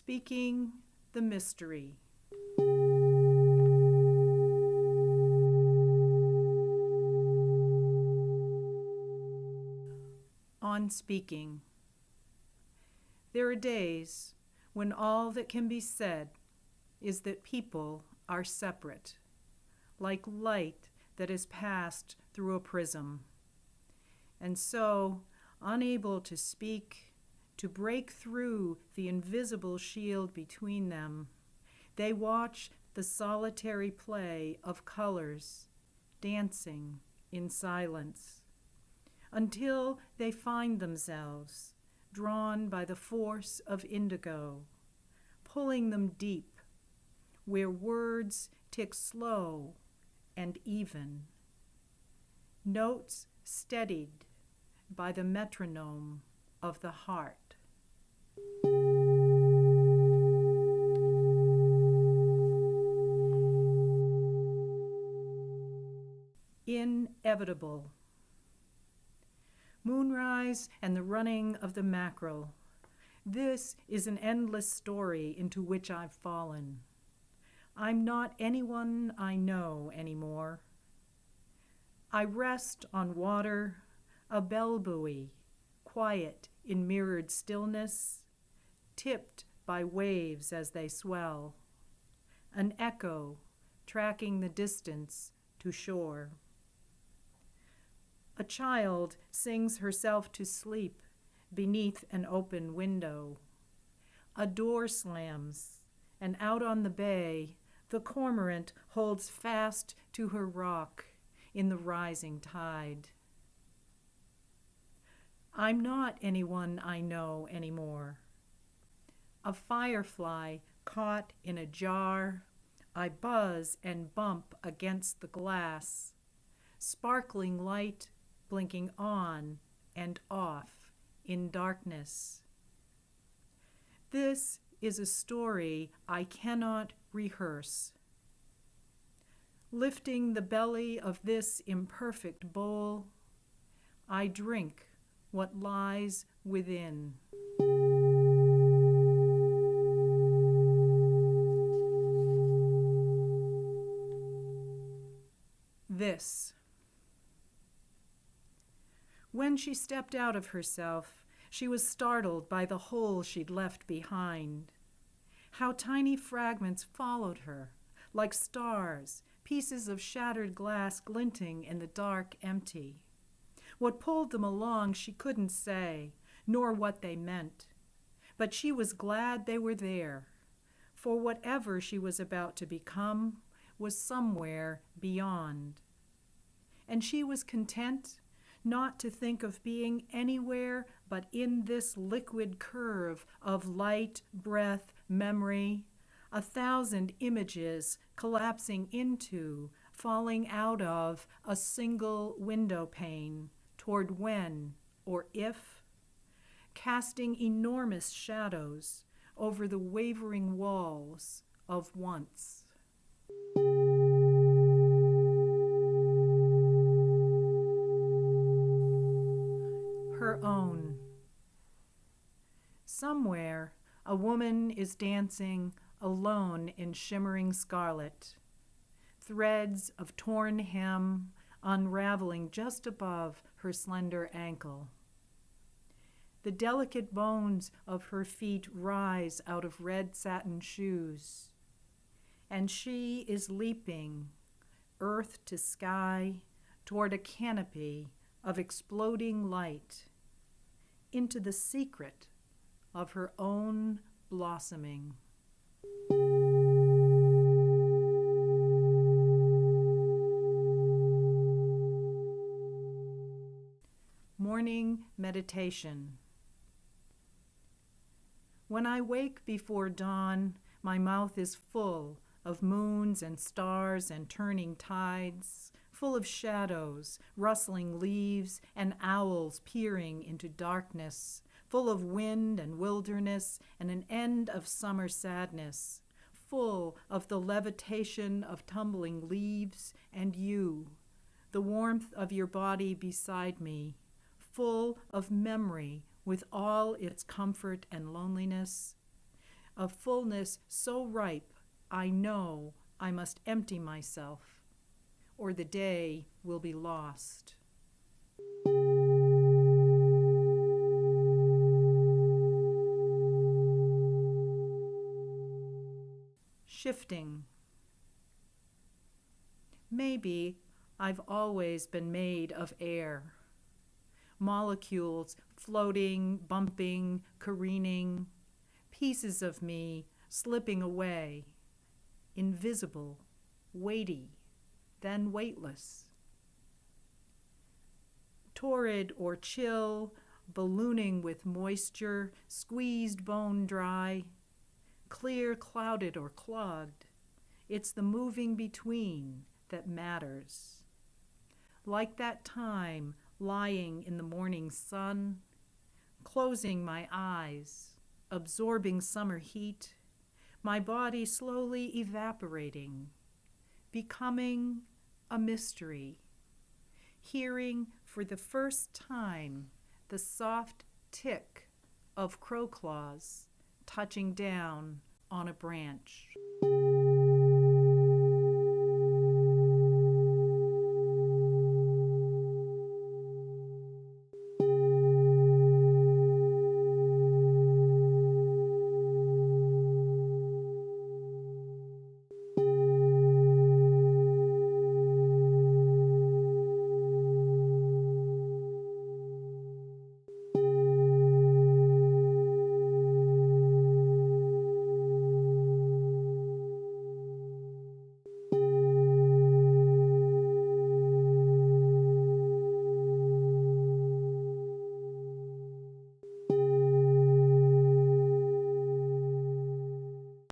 Speaking the mystery. On speaking. There are days when all that can be said is that people are separate, like light that is passed through a prism. And so, unable to speak, to break through the invisible shield between them, they watch the solitary play of colors dancing in silence, until they find themselves drawn by the force of indigo, pulling them deep, where words tick slow and even, notes steadied by the metronome of the heart. Inevitable. Moonrise and the running of the mackerel. This is an endless story into which I've fallen. I'm not anyone I know anymore. I rest on water, a bell buoy, quiet in mirrored stillness, tipped by waves as they swell, an echo tracking the distance to shore. A child sings herself to sleep beneath an open window. A door slams, and out on the bay, the cormorant holds fast to her rock in the rising tide. I'm not anyone I know anymore. A firefly caught in a jar, I buzz and bump against the glass, sparkling light blinking on and off in darkness. This is a story I cannot rehearse. Lifting the belly of this imperfect bowl, I drink what lies within. This. When she stepped out of herself, she was startled by the hole she'd left behind. How tiny fragments followed her, like stars, pieces of shattered glass glinting in the dark empty. What pulled them along she couldn't say, nor what they meant. But she was glad they were there, for whatever she was about to become was somewhere beyond. And she was content not to think of being anywhere but in this liquid curve of light, breath, memory, 1,000 images collapsing into, falling out of a single window pane toward when or if, casting enormous shadows over the wavering walls of once. Her own. Somewhere, a woman is dancing alone in shimmering scarlet, threads of torn hem unraveling just above her slender ankle. The delicate bones of her feet rise out of red satin shoes, and she is leaping, earth to sky, toward a canopy of exploding light, into the secret of her own blossoming. Morning meditation. When I wake before dawn, my mouth is full of moons and stars and turning tides, full of shadows, rustling leaves, and owls peering into darkness, full of wind and wilderness and an end of summer sadness, full of the levitation of tumbling leaves and you, the warmth of your body beside me, full of memory with all its comfort and loneliness, a fullness so ripe I know I must empty myself, or the day will be lost. Shifting. Maybe I've always been made of air. Molecules floating, bumping, careening, pieces of me slipping away, invisible, weighty, then weightless. Torrid or chill, ballooning with moisture, squeezed bone dry, clear, clouded, or clogged. It's the moving between that matters. Like that time lying in the morning sun, closing my eyes, absorbing summer heat, my body slowly evaporating, becoming a mystery, hearing for the first time the soft tick of crow claws touching down on a branch.